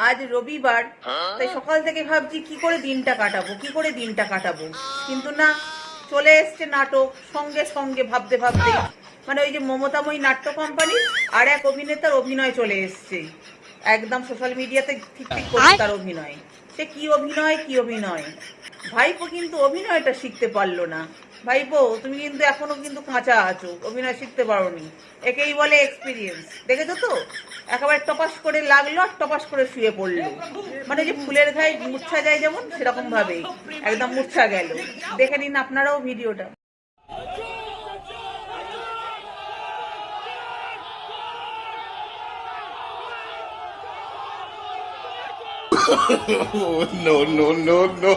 আজ রবিবার, তাই সকাল থেকে ভাবছি কি করে দিনটা কাটাবো, কিন্তু না, চলে এসছে নাটক সঙ্গে সঙ্গে ভাবতে ভাবতে। মানে ওই যে মমতাময়ী নাট্য কোম্পানি আর এক অভিনেতার অভিনয় চলে এসছে, একদম সোশ্যাল মিডিয়াতে ঠিক ঠিক করছে তার অভিনয়। সে কি অভিনয়। ভাইপো কিন্তু অভিনয়টা শিখতে পারলো না। ভাইপো, তুমি কিন্তু এখনো কিন্তু কাঁচা আছো, অভিনয় শিখতে পারোনি। একেই বলে এক্সপিরিয়েন্স। দেখেছো তো, একেবারে টপাস করে লাগলো আর টপাস করে শুয়ে পড়লো। মানে যে ফুলের গায়ে মূর্ছা যায় যেমন, সেরকম ভাবে একদম মূর্ছা গেল। দেখে নিন আপনারাও ভিডিওটা। No, no, no, no.